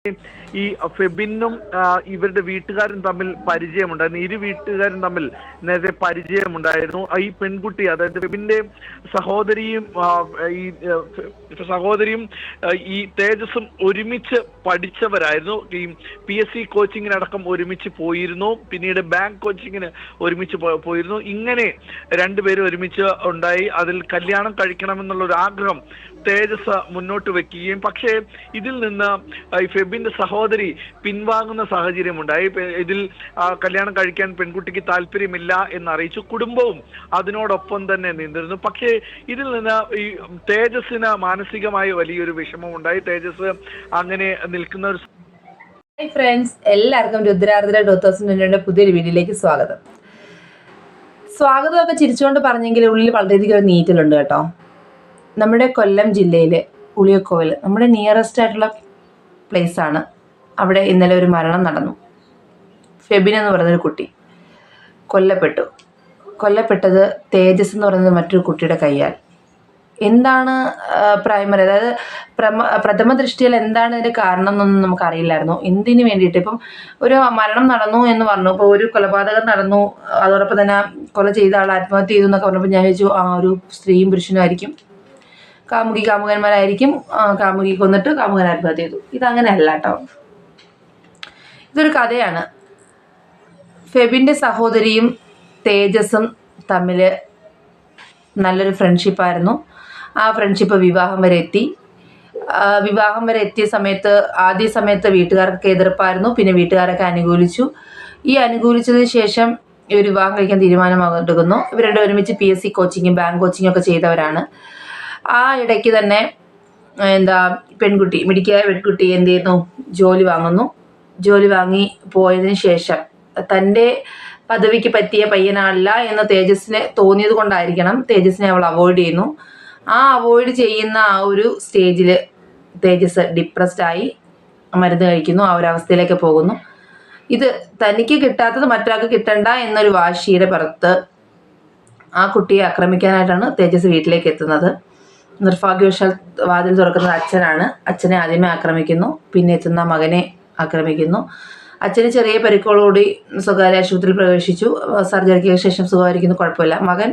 ഈ ഫെബിനും ഇവരുടെ വീട്ടുകാരും തമ്മിൽ പരിചയമുണ്ടായിരുന്നു. ഇരു വീട്ടുകാരും തമ്മിൽ നേരത്തെ പരിചയമുണ്ടായിരുന്നു. ഈ പെൺകുട്ടി, അതായത് ഫെബിന്റെ സഹോദരിയും ഈ തേജസും ഒരുമിച്ച് പഠിച്ചവരായിരുന്നു. ഈ PSC കോച്ചിങ്ങിനടക്കം ഒരുമിച്ച് പോയിരുന്നു. പിന്നീട് ബാങ്ക് കോച്ചിങ്ങിന് ഒരുമിച്ച് പോയിരുന്നു. ഇങ്ങനെ രണ്ടുപേരും ഒരുമിച്ച് ഉണ്ടായി. അതിൽ കല്യാണം കഴിക്കണമെന്നുള്ള ഒരു ആഗ്രഹം തേജസ് മുന്നോട്ട് വെക്കുകയും, പക്ഷേ ഇതിൽ നിന്ന് ഫെബിന്റെ സഹോദരി പിൻവാങ്ങുന്ന സാഹചര്യം ഉണ്ടായി. ഇതിൽ കല്യാണം കഴിക്കാൻ പെൺകുട്ടിക്ക് താല്പര്യമില്ല എന്നറിയിച്ചു. കുടുംബവും അതിനോടൊപ്പം തന്നെ നിന്നിരുന്നു. പക്ഷേ ഇതിൽ നിന്ന് ഈ തേജസ്സിന് മാനസികമായി വലിയൊരു വിഷമമുണ്ടായി. തേജസ് അങ്ങനെ നിൽക്കുന്ന ഒരു ഫ്രണ്ട്സ്, എല്ലാവർക്കും രുദ്രാർദ്ര 2022 പുതിയൊരു വീഡിയോയിലേക്ക് സ്വാഗതമൊക്കെ ചിരിച്ചുകൊണ്ട് പറഞ്ഞെങ്കിൽ ഉള്ളിൽ വളരെയധികം ഒരു നീറ്റലുണ്ട് കേട്ടോ. നമ്മുടെ കൊല്ലം ജില്ലയിലെ ഉളിയക്കോവിൽ നമ്മുടെ നിയറസ്റ്റ് ആയിട്ടുള്ള പ്ലേസാണ്. അവിടെ ഇന്നലെ ഒരു മരണം നടന്നു. ഫെബിൻ എന്ന് പറയുന്നൊരു കുട്ടി കൊല്ലപ്പെട്ടത് തേജസ് എന്ന് പറയുന്നത് മറ്റൊരു കുട്ടിയുടെ കയ്യാൽ. എന്താണ് പ്രൈമറി, അതായത് പ്രഥമ ദൃഷ്ടിയിൽ എന്താണ് ഇതിൻ്റെ കാരണം എന്നൊന്നും നമുക്കറിയില്ലായിരുന്നു. എന്തിനു വേണ്ടിയിട്ട് ഇപ്പം ഒരു മരണം നടന്നു എന്ന് പറഞ്ഞു, ഇപ്പോൾ ഒരു കൊലപാതകം നടന്നു, അതോടൊപ്പം തന്നെ കൊല ചെയ്ത ആൾ ആത്മഹത്യ ചെയ്തു എന്നൊക്കെ പറഞ്ഞപ്പോൾ ഞാൻ വിചാരിച്ചു ഒരു സ്ത്രീയും പുരുഷനും ആയിരിക്കും, കാമുകന്മാരായിരിക്കും, കാമുകി കൊന്നിട്ട് കാമുകൻ ആത്മഹത്യ ചെയ്തു. ഇതങ്ങനെയല്ല കേട്ടോ. ഇതൊരു കഥയാണ്. ഫെബിൻ്റെ സഹോദരിയും തേജസും തമ്മിൽ നല്ലൊരു ഫ്രണ്ട്ഷിപ്പായിരുന്നു. ആ ഫ്രണ്ട്ഷിപ്പ് വിവാഹം വരെ എത്തിയ സമയത്ത് ആദ്യ സമയത്ത് വീട്ടുകാർക്ക് എതിർപ്പായിരുന്നു. പിന്നെ വീട്ടുകാരൊക്കെ അനുകൂലിച്ചു. ഈ അനുകൂലിച്ചതിന് ശേഷം ഇവർ വിവാഹം കഴിക്കാൻ തീരുമാനമെടുക്കുന്നു. ഇവർ രണ്ടും ഒരുമിച്ച് PSC കോച്ചിങ്ങും ബാങ്ക് കോച്ചിങ്ങും ഒക്കെ ചെയ്തവരാണ്. ആ ഇടയ്ക്ക് തന്നെ മിടുക്കിയായ പെൺകുട്ടി എന്ത് ചെയ്യുന്നു, ജോലി വാങ്ങുന്നു. ജോലി വാങ്ങി പോയതിന് ശേഷം തൻ്റെ പദവിക്ക് പറ്റിയ പയ്യനല്ല എന്ന് തേജസ്സിന് തോന്നിയത് കൊണ്ടായിരിക്കണം തേജസ്സിനെ അവൾ അവോയ്ഡ് ചെയ്യുന്നു. ആ അവോയ്ഡ് ചെയ്യുന്ന ആ ഒരു സ്റ്റേജിൽ തേജസ് ഡിപ്രസ്ഡ് ആയി മരുന്ന് കഴിക്കുന്നു. ആ ഒരു അവസ്ഥയിലേക്ക് പോകുന്നു. ഇത് തനിക്ക് കിട്ടാത്തത് മറ്റൊരാൾക്ക് കിട്ടണ്ട എന്നൊരു വാശിയുടെ പുറത്ത് ആ കുട്ടിയെ ആക്രമിക്കാനായിട്ടാണ് തേജസ് വീട്ടിലേക്ക് എത്തുന്നത്. നിർഭാഗ്യവശാൽ വാതിൽ തുറക്കുന്നത് അച്ഛനാണ്. അച്ഛനെ ആദ്യമേ ആക്രമിക്കുന്നു. പിന്നെ എത്തുന്ന മകനെ ആക്രമിക്കുന്നു. അച്ഛന് ചെറിയ പരിക്കുകളോടി സ്വകാര്യ ആശുപത്രിയിൽ പ്രവേശിച്ചു. സർജറിക്ക് ശേഷം സുഖമായിരിക്കുന്നു, കുഴപ്പമില്ല. മകൻ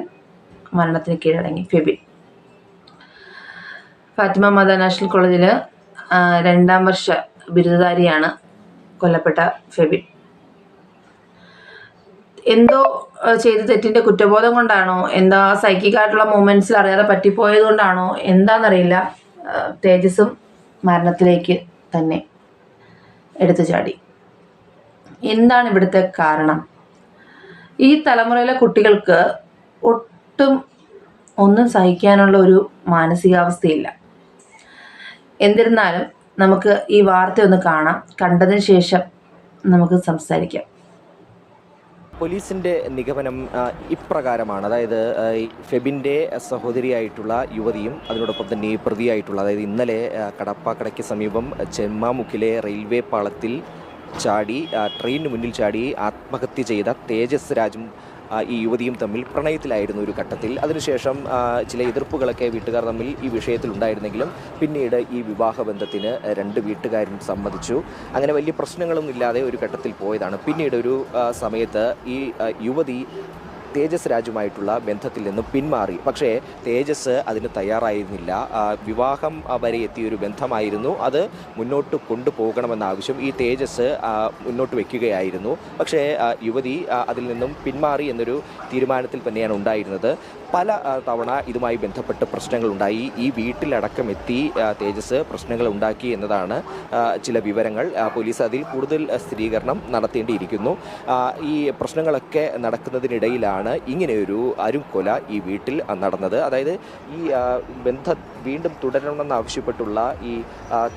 മരണത്തിന് കീഴടങ്ങി. ഫെബിൻ ഫാത്തിമ മാതാ നാഷണൽ കോളേജിൽ 2ാം വർഷ ബിരുദധാരിയാണ് കൊല്ലപ്പെട്ട ഫെബിൻ. എന്തോ ചെയ്ത തെറ്റിൻ്റെ കുറ്റബോധം കൊണ്ടാണോ, എന്താ സൈക്കിക്കായിട്ടുള്ള മൂവ്മെൻറ്റ്സിൽ അറിയാതെ പറ്റിപ്പോയത് കൊണ്ടാണോ എന്താണെന്നറിയില്ല, തേജസും മരണത്തിലേക്ക് തന്നെ എടുത്തു ചാടി. എന്താണ് ഇവിടുത്തെ കാരണം? ഈ തലമുറയിലെ കുട്ടികൾക്ക് ഒട്ടും ഒന്നും സഹിക്കാനുള്ള ഒരു മാനസികാവസ്ഥയില്ല. എന്നിരുന്നാലും നമുക്ക് ഈ വാർത്ത ഒന്ന് കാണാം. കണ്ടതിന് ശേഷം നമുക്ക് സംസാരിക്കാം. പോലീസിൻ്റെ നിഗമനം ഇപ്രകാരമാണ്. അതായത് ഫെബിൻ്റെ സഹോദരിയായിട്ടുള്ള യുവതിയും അതിനോടൊപ്പം തന്നെ പ്രതിയായിട്ടുള്ള, അതായത് ഇന്നലെ കടപ്പാക്കടയ്ക്ക് സമീപം ചെമ്മാമുക്കിലെ റെയിൽവേ പാളത്തിൽ ചാടി ട്രെയിനിന് മുന്നിൽ ചാടി ആത്മഹത്യ ചെയ്ത തേജസ് രാജും ഈ യുവതിയും തമ്മിൽ പ്രണയത്തിലായിരുന്നു ഒരു ഘട്ടത്തിൽ. അതിനുശേഷം ചില എതിർപ്പുകളൊക്കെ വീട്ടുകാർ തമ്മിൽ ഈ വിഷയത്തിൽ ഉണ്ടായിരുന്നെങ്കിലും പിന്നീട് ഈ വിവാഹബന്ധത്തിന് രണ്ട് വീട്ടുകാരും സമ്മതിച്ചു. അങ്ങനെ വലിയ പ്രശ്നങ്ങളൊന്നും ഇല്ലാതെ ഒരു ഘട്ടത്തിൽ പോയതാണ്. പിന്നീട് ഒരു സമയത്ത് ഈ യുവതി തേജസ് രാജുമായിട്ടുള്ള ബന്ധത്തിൽ നിന്നും പിന്മാറി. പക്ഷേ തേജസ് അതിന് തയ്യാറായിരുന്നില്ല. വിവാഹം വരെ എത്തിയൊരു ബന്ധമായിരുന്നു. അത് മുന്നോട്ട് കൊണ്ടുപോകണമെന്ന ആവശ്യം ഈ തേജസ് മുന്നോട്ട് വയ്ക്കുകയായിരുന്നു. പക്ഷേ യുവതി അതിൽ നിന്നും പിന്മാറി എന്നൊരു തീരുമാനത്തിൽ തന്നെയാണ് ഉണ്ടായിരുന്നത്. പല തവണ ഇതുമായി ബന്ധപ്പെട്ട് പ്രശ്നങ്ങളുണ്ടായി. ഈ വീട്ടിലടക്കം എത്തി തേജസ് പ്രശ്നങ്ങൾ ഉണ്ടാക്കി എന്നതാണ് ചില വിവരങ്ങൾ. പോലീസ് അതിൽ കൂടുതൽ സ്ഥിരീകരണം നടത്തേണ്ടിയിരിക്കുന്നു. ഈ പ്രശ്നങ്ങളൊക്കെ നടക്കുന്നതിനിടയിലാണ് ഇങ്ങനെയൊരു അരുംകൊല ഈ വീട്ടിൽ നടന്നത്. അതായത് ഈ ബന്ധം വീണ്ടും തുടരണമെന്നാവശ്യപ്പെട്ടുള്ള ഈ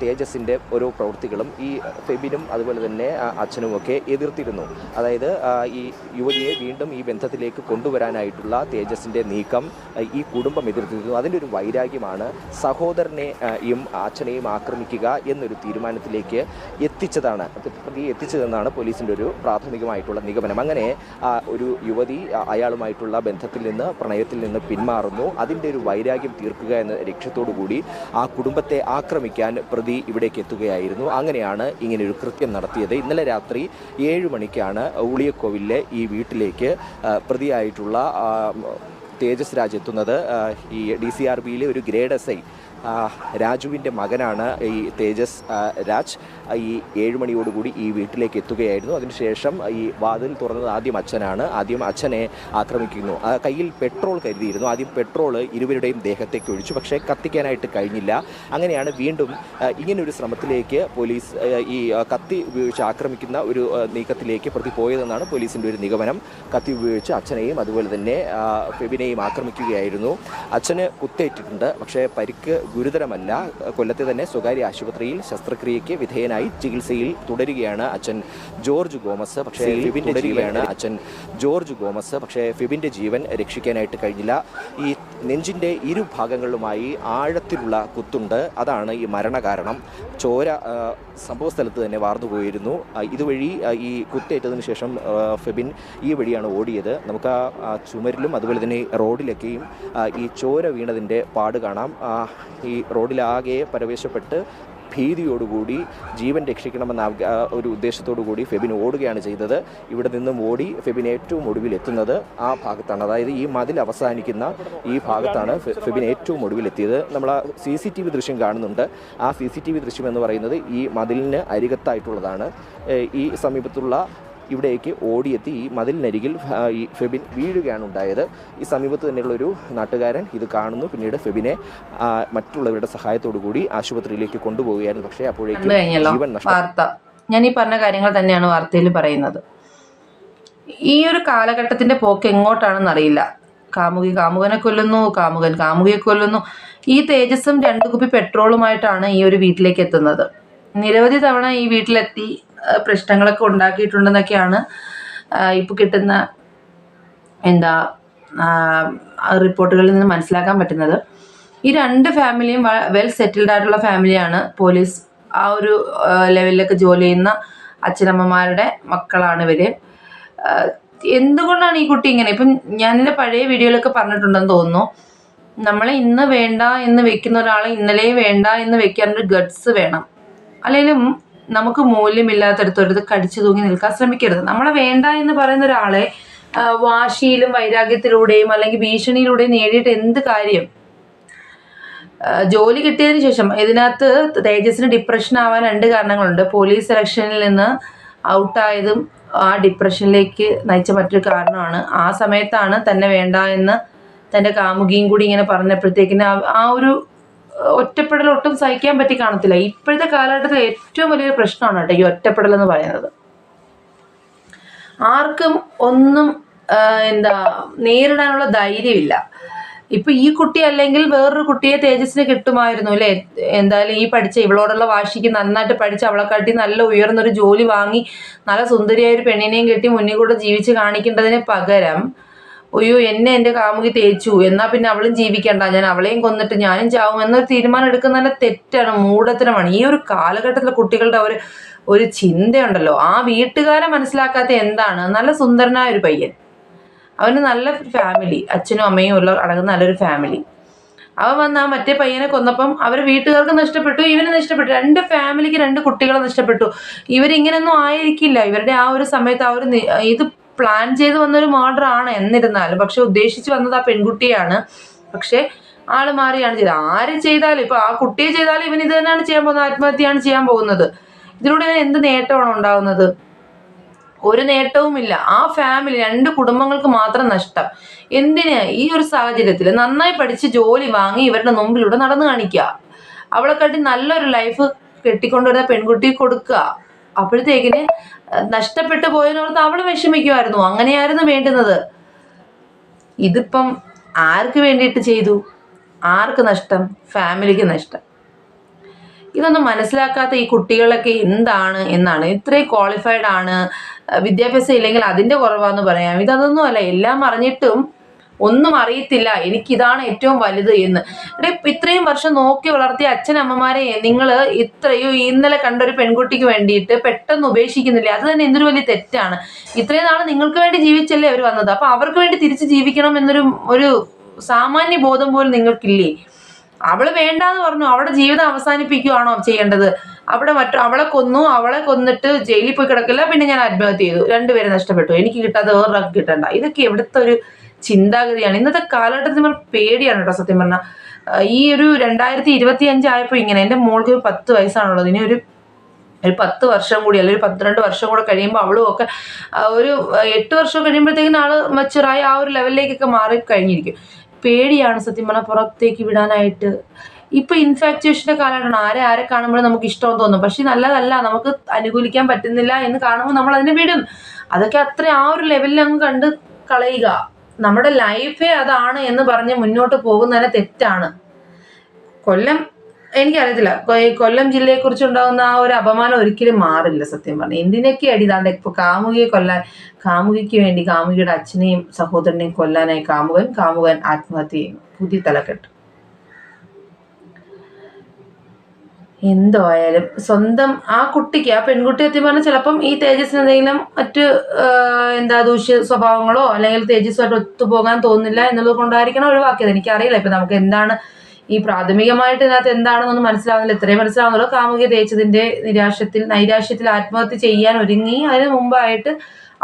തേജസിൻ്റെ ഓരോ പ്രവൃത്തികളും ഈ ഫെബിനും അതുപോലെ തന്നെ അച്ഛനുമൊക്കെ എതിർത്തിരുന്നു. അതായത് ഈ യുവതിയെ വീണ്ടും ഈ ബന്ധത്തിലേക്ക് കൊണ്ടുവരാനായിട്ടുള്ള തേജസിൻ്റെ നീക്കം ഈ കുടുംബം എതിർത്തിരുന്നു. അതിൻ്റെ ഒരു വൈരാഗ്യമാണ് സഹോദരനെയും അച്ഛനെയും ആക്രമിക്കുക എന്നൊരു തീരുമാനത്തിലേക്ക് എത്തിച്ചതെന്നാണ് പോലീസിൻ്റെ ഒരു പ്രാഥമികമായിട്ടുള്ള നിഗമനം. അങ്ങനെ ഒരു യുവതി അയാളുമായിട്ടുള്ള ബന്ധത്തിൽ നിന്ന് പ്രണയത്തിൽ നിന്ന് പിന്മാറുന്നു. അതിൻ്റെ ഒരു വൈരാഗ്യം തീർക്കുക എന്ന ലക്ഷ്യത്തോടു കൂടി ആ കുടുംബത്തെ ആക്രമിക്കാൻ പ്രതി ഇവിടേക്ക് എത്തുകയായിരുന്നു. അങ്ങനെയാണ് ഇങ്ങനെയൊരു കൃത്യം നടത്തിയത്. ഇന്നലെ രാത്രി 7 മണിക്കാണ് ഉളിയക്കോവിലെ ഈ വീട്ടിലേക്ക് പ്രതിയായിട്ടുള്ള തേജസ് രാജ് എത്തുന്നത്. ഈ DCRBയിലെ ഒരു ഗ്രേഡ് SI രാജുവിൻ്റെ മകനാണ് ഈ തേജസ് രാജ്. ഈ 7 മണിയോടുകൂടി ഈ വീട്ടിലേക്ക് എത്തുകയായിരുന്നു. അതിനുശേഷം ഈ വാതിൽ തുറന്നത് ആദ്യം അച്ഛനാണ്. ആദ്യം അച്ഛനെ ആക്രമിക്കുന്നു. കയ്യിൽ പെട്രോൾ കരുതിയിരുന്നു. ആദ്യം പെട്രോൾ ഇരുവരുടെയും ദേഹത്തേക്ക് ഒഴിച്ചു, പക്ഷേ കത്തിക്കാനായിട്ട് കഴിഞ്ഞില്ല. അങ്ങനെയാണ് വീണ്ടും ഇങ്ങനൊരു ശ്രമത്തിലേക്ക് പോലീസ് ഈ കത്തി ഉപയോഗിച്ച് ആക്രമിക്കുന്ന ഒരു നീക്കത്തിലേക്ക് പ്രതി പോയതെന്നാണ് പോലീസിൻ്റെ ഒരു നിഗമനം. കത്തി ഉപയോഗിച്ച് അച്ഛനെയും അതുപോലെ തന്നെ ഫെബിനെയും ആക്രമിക്കുകയായിരുന്നു. അച്ഛന് കുത്തേറ്റിട്ടുണ്ട്, പക്ഷേ പരിക്ക് ഗുരുതരമല്ല. കൊല്ലത്തെ തന്നെ സ്വകാര്യ ആശുപത്രിയിൽ ശസ്ത്രക്രിയയ്ക്ക് വിധേയനായി ചികിത്സയിൽ തുടരുകയാണ് അച്ഛൻ ജോർജ് ഗോമസ്. പക്ഷേ ഫെബിൻ്റെ ജീവൻ രക്ഷിക്കാനായിട്ട് കഴിഞ്ഞില്ല. ഈ നെഞ്ചിൻ്റെ ഇരുഭാഗങ്ങളിലുമായി ആഴത്തിലുള്ള കുത്തുണ്ട്. അതാണ് ഈ മരണകാരണം. ചോര സംഭവ സ്ഥലത്ത് തന്നെ വാർന്നുപോയിരുന്നു. ഇതുവഴി ഈ കുത്തേറ്റതിന് ശേഷം ഫെബിൻ ഈ വഴിയാണ് ഓടിയത്. നമുക്ക് ആ ചുമരിലും അതുപോലെ തന്നെ റോഡിലൊക്കെയും ഈ ചോര വീണതിൻ്റെ പാട് കാണാം. ഈ റോഡിലാകെ പരവേശപ്പെട്ട് ഭീതിയോടുകൂടി ജീവൻ രക്ഷിക്കണമെന്ന ഒരു ഉദ്ദേശത്തോടു കൂടി ഫെബിൻ ഓടുകയാണ് ചെയ്തത്. ഇവിടെ നിന്നും ഓടി ഫെബിൻ ഏറ്റവും ഒടുവിൽ എത്തുന്നത് ആ ഭാഗത്താണ്. അതായത് ഈ മതിൽ അവസാനിക്കുന്ന ഈ ഭാഗത്താണ് ഫെബിൻ ഏറ്റവും ഒടുവിലെത്തിയത്. നമ്മൾ ആ CCTV ദൃശ്യം കാണുന്നുണ്ട്. ആ CCTV ദൃശ്യം എന്ന് പറയുന്നത് ഈ മതിലിന് അരികത്തായിട്ടുള്ളതാണ്. ഈ സമീപത്തുള്ള ഇവിടേക്ക് ഓടിയെത്തി ഈ മതിലിനരികിൽ ഈ ഫെബിൻ വീഴുകയാണ് ഉണ്ടായത്. ഈ സമീപത്ത് തന്നെയുള്ളൊരു നാട്ടുകാരൻ ഇത് കാണുന്നു. പിന്നീട് ഫെബിനെ മറ്റുള്ളവരുടെ സഹായത്തോടു കൂടി ആശുപത്രിയിലേക്ക് കൊണ്ടുപോവുകയായിരുന്നു. പക്ഷേ അപ്പോഴേക്കും ജീവൻ നഷ്ടപ്പെട്ടു. ഞാൻ ഈ പറഞ്ഞ കാര്യങ്ങൾ തന്നെയാണ് വാർത്തയിൽ പറയുന്നത്. ഈ ഒരു കാലഘട്ടത്തിന്റെ പോക്ക് എങ്ങോട്ടാണെന്ന് അറിയില്ല. കാമുകനെ കൊല്ലുന്നു, കാമുകൻ കാമുകിയെ കൊല്ലുന്നു. ഈ തേജസ്സും 2 കുപ്പി പെട്രോളുമായിട്ടാണ് ഈ ഒരു വീട്ടിലേക്ക് എത്തുന്നത്. നിരവധി തവണ ഈ വീട്ടിലെത്തി പ്രശ്നങ്ങളൊക്കെ ഉണ്ടാക്കിയിട്ടുണ്ടെന്നൊക്കെയാണ് ഇപ്പോൾ കിട്ടുന്ന റിപ്പോർട്ടുകളിൽ നിന്ന് മനസ്സിലാക്കാൻ പറ്റുന്നത്. ഈ 2 ഫാമിലിയും വെൽ സെറ്റിൽഡ് ആയിട്ടുള്ള ഫാമിലിയാണ്. പോലീസ് ആ ഒരു ലെവലിലൊക്കെ ജോലി ചെയ്യുന്ന അച്ഛനമ്മമാരുടെ മക്കളാണ് ഇവർ. എന്തുകൊണ്ടാണ് ഈ കുട്ടി ഇങ്ങനെ? ഇപ്പം ഞാനെൻ്റെ പഴയ വീഡിയോയിലൊക്കെ പറഞ്ഞിട്ടുണ്ടെന്ന് തോന്നുന്നു. നമ്മളെ ഇന്ന് വേണ്ട എന്ന് വെക്കുന്ന ഒരാളെ ഇന്നലെ വേണ്ട എന്ന് വെക്കാനൊരു ഗട്ട്സ് വേണം. അല്ലെങ്കിലും നമുക്ക് മൂല്യമില്ലാത്തടത്തൊരു കടിച്ചു തൂങ്ങി നിൽക്കാൻ ശ്രമിക്കരുത്. നമ്മളെ വേണ്ട എന്ന് പറയുന്ന ഒരാളെ വാശിയിലും വൈരാഗ്യത്തിലൂടെയും അല്ലെങ്കിൽ ഭീഷണിയിലൂടെയും നേടിയിട്ട് എന്ത് കാര്യം? ജോലി കിട്ടിയതിന് ശേഷം ഇതിനകത്ത് തേജസ്സിന് ഡിപ്രഷൻ ആവാൻ 2 കാരണങ്ങളുണ്ട്. പോലീസ് സെലക്ഷനിൽ നിന്ന് ഔട്ടായതും ആ ഡിപ്രഷനിലേക്ക് നയിച്ച മറ്റൊരു കാരണമാണ്. ആ സമയത്താണ് തന്നെ വേണ്ട എന്ന് തൻ്റെ കാമുകിയും കൂടി ഇങ്ങനെ പറഞ്ഞപ്പോഴത്തേക്കിന് ആ ഒരു ഒറ്റപ്പെടൽ ഒട്ടും സഹിക്കാൻ പറ്റി കാണത്തില്ല. ഇപ്പോഴത്തെ കാലഘട്ടത്തിൽ ഏറ്റവും വലിയൊരു പ്രശ്നമാണ് കേട്ടോ ഈ ഒറ്റപ്പെടൽ എന്ന് പറയുന്നത്. ആർക്കും ഒന്നും നേരിടാനുള്ള ധൈര്യമില്ല. ഇപ്പൊ ഈ കുട്ടി അല്ലെങ്കിൽ വേറൊരു കുട്ടിയെ തേജസ്സിന് കിട്ടുമായിരുന്നു അല്ലേ? എന്തായാലും ഈ പഠിച്ച ഇവളോടുള്ള വാശിക്ക് നന്നായിട്ട് പഠിച്ച് അവളെക്കാട്ടി നല്ല ഉയർന്നൊരു ജോലി വാങ്ങി നല്ല സുന്ദരിയായ ഒരു പെണ്ണിനെയും കെട്ടി മുന്നിൽ കൂടെ ജീവിച്ച് കാണിക്കേണ്ടതിന് പകരം അയ്യോ എൻ്റെ കാമുകി തേച്ചു, എന്നാൽ പിന്നെ അവളും ജീവിക്കണ്ട, ഞാൻ അവളെയും കൊന്നിട്ട് ഞാനും ചാവും എന്നൊരു തീരുമാനം എടുക്കുന്ന നല്ല തെറ്റാണ്, മൂഢത്തരമാണ്. ഈ ഒരു കാലഘട്ടത്തിലെ കുട്ടികളുടെ ഒരു ചിന്തയുണ്ടല്ലോ. ആ വീട്ടുകാരെ മനസ്സിലാക്കാത്ത എന്താണ്? നല്ല സുന്ദരനായ ഒരു പയ്യൻ, അവന് നല്ല ഫാമിലി, അച്ഛനും അമ്മയും ഉള്ള അടങ്ങുന്ന നല്ലൊരു ഫാമിലി. അവൻ വന്ന് ആ മറ്റേ പയ്യനെ കൊന്നപ്പം അവരെ വീട്ടുകാർക്ക് നഷ്ടപ്പെട്ടു, ഇവന് നഷ്ടപ്പെട്ടു. 2 ഫാമിലിക്ക് 2 കുട്ടികളെ നഷ്ടപ്പെട്ടു. ഇവരിങ്ങനെയൊന്നും ആയിരിക്കില്ല. ഇവരുടെ ആ ഒരു സമയത്ത് ആ ഒരു ഇത് പ്ലാൻ ചെയ്ത് വന്നൊരു മർഡർ ആണ് എന്നിരുന്നാലും, പക്ഷെ ഉദ്ദേശിച്ച് വന്നത് ആ പെൺകുട്ടിയാണ്. പക്ഷെ ആള് മാറിയാണ് ചെയ്തത്. ആര് ചെയ്താലും, ഇപ്പൊ ആ കുട്ടിയെ ചെയ്താലും ഇവൻ ഇത് തന്നെയാണ് ചെയ്യാൻ പോകുന്നത്, ആത്മഹത്യയാണ് ചെയ്യാൻ പോകുന്നത്. ഇതിലൂടെ ഇവൻ എന്ത് നേട്ടമാണ് ഉണ്ടാകുന്നത്? ഒരു നേട്ടവുമില്ല. ആ ഫാമിലി 2 കുടുംബങ്ങൾക്ക് മാത്രം നഷ്ടം. എന്തിന്? ഈ ഒരു സാഹചര്യത്തിൽ നന്നായി പഠിച്ച് ജോലി വാങ്ങി ഇവരുടെ മുമ്പിലൂടെ നടന്നു കാണിക്കുക, അവളെക്കാട്ടി നല്ലൊരു ലൈഫ് കെട്ടിക്കൊണ്ടുവരുന്ന പെൺകുട്ടിക്ക് കൊടുക്കുക. അപ്പോഴത്തേക്കിന് നഷ്ടപ്പെട്ടു പോയതിനോർത്ത് അവള് വിഷമിക്കുമായിരുന്നു. അങ്ങനെയായിരുന്നു വേണ്ടുന്നത്. ഇതിപ്പം ആർക്ക് വേണ്ടിയിട്ട് ചെയ്തു? ആർക്ക് നഷ്ടം? ഫാമിലിക്ക് നഷ്ടം. ഇതൊന്നും മനസ്സിലാക്കാത്ത ഈ കുട്ടികളൊക്കെ എന്താണ് എന്നാണ്. ഇത്രയും ക്വാളിഫൈഡ് ആണ്, വിദ്യാഭ്യാസം ഇല്ലെങ്കിൽ അതിൻ്റെ കുറവാന്ന് പറയാം. ഇതൊന്നും അല്ല. എല്ലാം അറിഞ്ഞിട്ടും ഒന്നും അറിയത്തില്ല, എനിക്കിതാണ് ഏറ്റവും വലുത് എന്ന്. ഇത്രയും വർഷം നോക്കി വളർത്തിയ അച്ഛനമ്മമാരെ നിങ്ങൾ ഇന്നലെ കണ്ട ഒരു പെൺകുട്ടിക്ക് വേണ്ടിയിട്ട് പെട്ടെന്ന് ഉപേക്ഷിക്കുന്നില്ല. അത് തന്നെ എന്തൊരു വലിയ തെറ്റാണ്. ഇത്രയും നാൾ നിങ്ങൾക്ക് വേണ്ടി ജീവിച്ചല്ലേ അവർ വന്നത്. അപ്പൊ അവർക്ക് വേണ്ടി തിരിച്ച് ജീവിക്കണം എന്നൊരു സാമാന്യ ബോധം പോലും നിങ്ങൾക്കില്ലേ? അവള് വേണ്ടാന്ന് പറഞ്ഞു, അവളുടെ ജീവിതം അവസാനിപ്പിക്കുകയാണോ ചെയ്യേണ്ടത്? അവളെ കൊന്നിട്ട് ജയിലിൽ പോയി കിടക്കില്ല, പിന്നെ ഞാൻ ആത്മഹത്യ ചെയ്തു, രണ്ടുപേരെ നഷ്ടപ്പെട്ടു, എനിക്ക് കിട്ടാതെ വേറൊരാൾക്ക് കിട്ടണ്ട. ഇതൊക്കെ എവിടുത്തെ ഒരു ചിന്താഗതിയാണ്? ഇന്നത്തെ കാലഘട്ടത്തിൽ നമ്മൾ പേടിയാണ് കേട്ടോ സത്യം പറഞ്ഞാൽ. ഈ ഒരു 2025 ആയപ്പോൾ ഇങ്ങനെ, എൻ്റെ മോൾക്ക് 10 വയസ്സാണുള്ളത്. ഇനി ഒരു 10 വർഷം കൂടി, അല്ലെങ്കിൽ ഒരു 12 വർഷം കൂടെ കഴിയുമ്പോൾ അവളും ഒക്കെ ഒരു 8 വർഷം കഴിയുമ്പോഴത്തേക്കിനും ആള് മച്ചുറായി ആ ഒരു ലെവലിലേക്കൊക്കെ മാറി കഴിഞ്ഞിരിക്കും. പേടിയാണ് സത്യം പറഞ്ഞാൽ പുറത്തേക്ക് വിടാനായിട്ട്. ഇപ്പൊ ഇൻഫാക്ച്വേഷന്റെ കാലമാണ്. ആരെ കാണുമ്പോഴും നമുക്ക് ഇഷ്ടം തോന്നും, പക്ഷെ നല്ലതല്ല, നമുക്ക് അനുകൂലിക്കാൻ പറ്റുന്നില്ല എന്ന് കാണുമ്പോൾ നമ്മൾ അതിനെ വിടും. അതൊക്കെ അത്ര ആ ഒരു ലെവലിൽ അങ്ങ് കണ്ട് കളയുക. നമ്മുടെ ലൈഫേ അതാണ് എന്ന് പറഞ്ഞ് മുന്നോട്ട് പോകുന്നതിനെ തെറ്റാണ്. എനിക്കറിയത്തില്ല, കൊല്ലം ജില്ലയെ കുറിച്ചുണ്ടാകുന്ന ആ ഒരു അപമാനം ഒരിക്കലും മാറില്ല സത്യം പറഞ്ഞു. എന്തിനൊക്കെ അടിതാണ്ട് ഇപ്പൊ കാമുകിയെ കൊല്ലാൻ, കാമുകിക്ക് വേണ്ടി കാമുകിയുടെ അച്ഛനെയും സഹോദരനെയും കൊല്ലാനായി കാമുകൻ ആത്മഹത്യ ചെയ്യുന്നു. പുതിയ തലക്കെട്ട്. എന്തോ ആയാലും സ്വന്തം ആ കുട്ടിക്ക്, ആ പെൺകുട്ടി സത്യം പറഞ്ഞാൽ ചിലപ്പം ഈ തേജസ്സിന് എന്തെങ്കിലും മറ്റ് ദൂഷ്യ സ്വഭാവങ്ങളോ അല്ലെങ്കിൽ തേജസ്സുമായിട്ട് ഒത്തുപോകാൻ തോന്നുന്നില്ല എന്നുള്ളത് കൊണ്ടായിരിക്കണം ഒഴിവാക്കിയത്. എനിക്കറിയില്ല. ഇപ്പൊ നമുക്ക് എന്താണ് ഈ പ്രാഥമികമായിട്ട് ഇതിനകത്ത് എന്താണെന്നൊന്നും മനസ്സിലാവുന്നില്ല. ഇത്രയും മനസ്സിലാവുന്നുള്ളൂ, കാമുകിയെ തേച്ചതിന്റെ നൈരാശ്യത്തിൽ ആത്മഹത്യ ചെയ്യാൻ ഒരുങ്ങി അതിന് മുമ്പായിട്ട്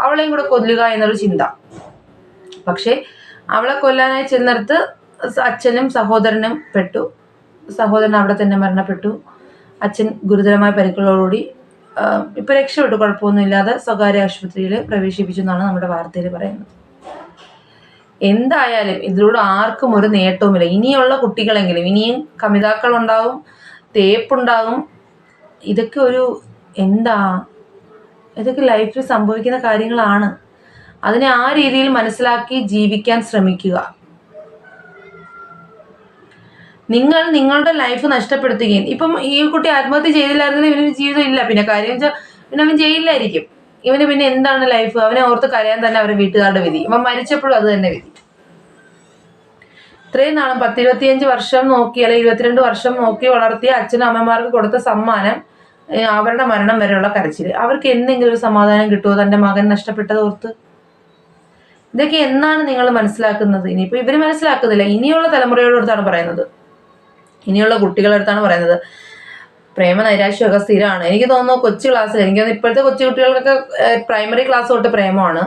അവളെയും കൂടെ കൊല്ലുക എന്നൊരു ചിന്ത. പക്ഷെ അവളെ കൊല്ലാനായി ചെന്നിടത്ത് അച്ഛനും സഹോദരനും പെട്ടു. സഹോദരൻ അവിടെ തന്നെ മരണപ്പെട്ടു. അച്ഛൻ ഗുരുതരമായ പരിക്കുകളോടുകൂടി ഇപ്പൊ രക്ഷപ്പെട്ടു, കുഴപ്പമൊന്നുമില്ലാതെ സ്വകാര്യ ആശുപത്രിയിൽ പ്രവേശിപ്പിച്ചു എന്നാണ് നമ്മുടെ വാർത്തയിൽ പറയുന്നത്. എന്തായാലും ഇതിലൂടെ ആർക്കും ഒരു നേട്ടവുമില്ല. ഇനിയുള്ള കുട്ടികളെങ്കിലും, ഇനിയും കമിതാക്കൾ ഉണ്ടാവും, തേപ്പുണ്ടാകും. ഇതൊക്കെ ഇതൊക്കെ ലൈഫിൽ സംഭവിക്കുന്ന കാര്യങ്ങളാണ്. അതിനെ ആ രീതിയിൽ മനസ്സിലാക്കി ജീവിക്കാൻ ശ്രമിക്കുക. നിങ്ങൾ നിങ്ങളുടെ ലൈഫ് നഷ്ടപ്പെടുത്തുകയും, ഇപ്പം ഈ കുട്ടി ആത്മഹത്യ ചെയ്തില്ലായിരുന്നെങ്കിൽ ഇവനൊരു ജീവിതം ഇല്ല. പിന്നെ കാര്യം വെച്ചാൽ പിന്നെ അവൻ ജയിലിലായിരിക്കും. ഇവന് പിന്നെ എന്താണ് ലൈഫ്? അവനെ ഓർത്ത് കരയാൻ തന്നെ അവരുടെ വീട്ടുകാരുടെ വിധി. ഇവൻ മരിച്ചപ്പോഴും അത് തന്നെ വിധി. ഇത്രയും നാളും 10-25 വർഷം നോക്കി, അല്ലെങ്കിൽ 22 വർഷം നോക്കി വളർത്തിയ അച്ഛനും അമ്മമാർക്ക് കൊടുത്ത സമ്മാനം അവരുടെ മരണം വരെയുള്ള കരച്ചില്. അവർക്ക് എന്തെങ്കിലും ഒരു സമാധാനം കിട്ടുമോ തന്റെ മകൻ നഷ്ടപ്പെട്ടത് ഓർത്ത്? ഇതൊക്കെ എന്നാണ് നിങ്ങൾ മനസ്സിലാക്കുന്നത്? ഇനിയിപ്പോ ഇവര് മനസ്സിലാക്കുന്നില്ല. ഇനിയുള്ള തലമുറയോടടുത്താണ് പറയുന്നത്, ഇനിയുള്ള കുട്ടികളുടെ അടുത്താണ് പറയുന്നത്. പ്രേമ നൈരാശ്യമൊക്കെ സ്ഥിരമാണ്. എനിക്ക് തോന്നുന്നു കൊച്ചു ക്ലാസ്സിൽ, എനിക്ക് തോന്നുന്നു ഇപ്പോഴത്തെ കൊച്ചു കുട്ടികൾക്കൊക്കെ പ്രൈമറി ക്ലാസ് തൊട്ട് പ്രേമമാണ്.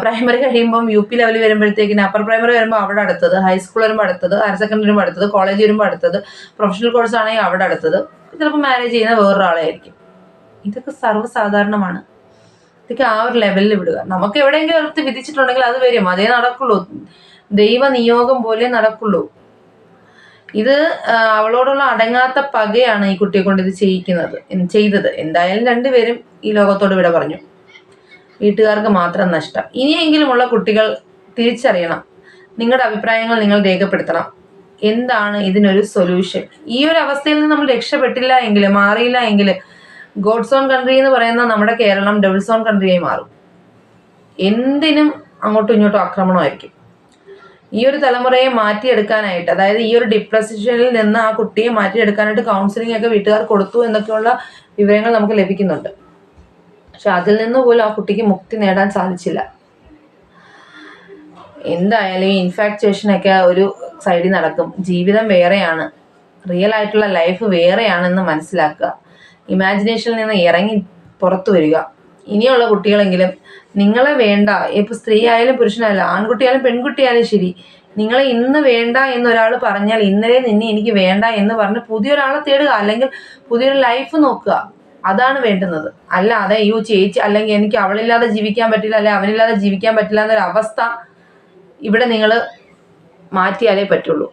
പ്രൈമറി കഴിയുമ്പം UP ലെവലിൽ വരുമ്പോഴത്തേക്കിന്, അപ്പർ പ്രൈമറി വരുമ്പോൾ അവിടെ അടുത്തത്, ഹൈസ്കൂൾ വരുമ്പോൾ അടുത്തത്, ഹയർ സെക്കൻഡറി വരുമ്പോൾ അടുത്തത്, കോളേജ് വരുമ്പോൾ അടുത്തത്, പ്രൊഫഷണൽ കോഴ്സ് ആണെങ്കിൽ അവിടെ അടുത്തത്, ചിലപ്പോൾ മാരേജ് ചെയ്യുന്ന വേറൊരാളായിരിക്കും. ഇതൊക്കെ സർവ്വസാധാരണമാണ്. ഇതൊക്കെ ആ ഒരു ലെവലിൽ വിടുക. നമുക്ക് എവിടെയെങ്കിലും അടുത്ത് വിധിച്ചിട്ടുണ്ടെങ്കിൽ അത് വരും, അതേ നടക്കുള്ളൂ. ദൈവ നിയോഗം പോലെ നടക്കുള്ളൂ. ഇത് അവളോടുള്ള അടങ്ങാത്ത പകയാണ് ഈ കുട്ടിയെ കൊണ്ട് ഇത് ചെയ്തത്. എന്തായാലും രണ്ടുപേരും ഈ ലോകത്തോട് വിട പറഞ്ഞു. വീട്ടുകാർക്ക് മാത്രം നഷ്ടം. ഇനിയെങ്കിലുമുള്ള കുട്ടികൾ തിരിച്ചറിയണം. നിങ്ങളുടെ അഭിപ്രായങ്ങൾ നിങ്ങൾ രേഖപ്പെടുത്തണം. എന്താണ് ഇതിനൊരു സൊല്യൂഷൻ? ഈ ഒരു അവസ്ഥയിൽ നിന്ന് നമ്മൾ രക്ഷപ്പെട്ടില്ല എങ്കിൽ, മാറിയില്ല എങ്കിൽ, ഗോഡ്സ് ഓൺ കൺട്രി എന്ന് പറയുന്ന നമ്മുടെ കേരളം ഡെവിൾസ് ഓൺ കൺട്രിയായി മാറും. എന്തിനും അങ്ങോട്ടും ഇങ്ങോട്ടും ആക്രമണമായിരിക്കും. ഈ ഒരു തലമുറയെ മാറ്റിയെടുക്കാനായിട്ട്, അതായത് ഈ ഒരു ഡിപ്രഷനിൽ നിന്ന് ആ കുട്ടിയെ മാറ്റിയെടുക്കാനായിട്ട് കൗൺസിലിംഗ് ഒക്കെ വീട്ടുകാർ കൊടുത്തു എന്നൊക്കെയുള്ള വിവരങ്ങൾ നമുക്ക് ലഭിക്കുന്നുണ്ട്. പക്ഷെ അതിൽ നിന്ന് പോലും ആ കുട്ടിക്ക് മുക്തി നേടാൻ സാധിച്ചില്ല. എന്തായാലും ഈ ഇൻഫാക്ച്വേഷനൊക്കെ ഒരു സൈഡിൽ നടക്കും. ജീവിതം വേറെയാണ്, റിയൽ ആയിട്ടുള്ള ലൈഫ് വേറെയാണെന്ന് മനസ്സിലാക്കുക. ഇമാജിനേഷനിൽ നിന്ന് ഇറങ്ങി പുറത്തു വരിക. ഇനിയുള്ള കുട്ടികളെങ്കിലും നിങ്ങളെ വേണ്ട, ഇപ്പൊ സ്ത്രീ ആയാലും പുരുഷനായാലും, ആൺകുട്ടിയായാലും പെൺകുട്ടിയായാലും ശരി, നിങ്ങളെ ഇന്ന് വേണ്ട എന്നൊരാൾ പറഞ്ഞാൽ ഇന്നലെ നിന്നെ എനിക്ക് വേണ്ട എന്ന് പറഞ്ഞ് പുതിയൊരാളെ തേടുക, അല്ലെങ്കിൽ പുതിയൊരു ലൈഫ് നോക്കുക. അതാണ് വേണ്ടുന്നത്. അല്ലാതെ ചേച്ചി, അല്ലെങ്കിൽ എനിക്ക് അവളില്ലാതെ ജീവിക്കാൻ പറ്റില്ല, അല്ലെങ്കിൽ അവനില്ലാതെ ജീവിക്കാൻ പറ്റില്ല എന്നൊരു അവസ്ഥ ഇവിടെ നിങ്ങൾ മാറ്റിയാലേ പറ്റുള്ളൂ.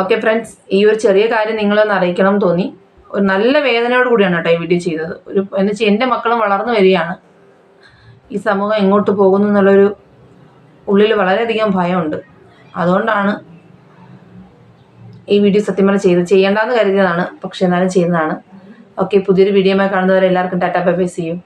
ഓക്കെ ഫ്രണ്ട്സ്, ഈ ഒരു ചെറിയ കാര്യം നിങ്ങളൊന്ന് അറിയിക്കണം തോന്നി. ഒരു നല്ല വേദനയോട് കൂടിയാണ് കേട്ടോ ഈ വീഡിയോ ചെയ്തത്. എന്ന് വെച്ചാൽ എൻ്റെ മക്കളും വളർന്നു വരികയാണ്. ഈ സമൂഹം എങ്ങോട്ട് പോകുന്നു എന്നുള്ളൊരു ഉള്ളിൽ വളരെയധികം ഭയമുണ്ട്. അതുകൊണ്ടാണ് ഈ വീഡിയോ സത്യം പറഞ്ഞാൽ ചെയ്യേണ്ടെന്ന് കരുതിയതാണ്, പക്ഷെ എന്നാലും ചെയ്യുന്നതാണ്. ഓക്കെ, പുതിയൊരു വീഡിയോയുമായി കാണുന്നവരെ എല്ലാവർക്കും tata bye bye, see U.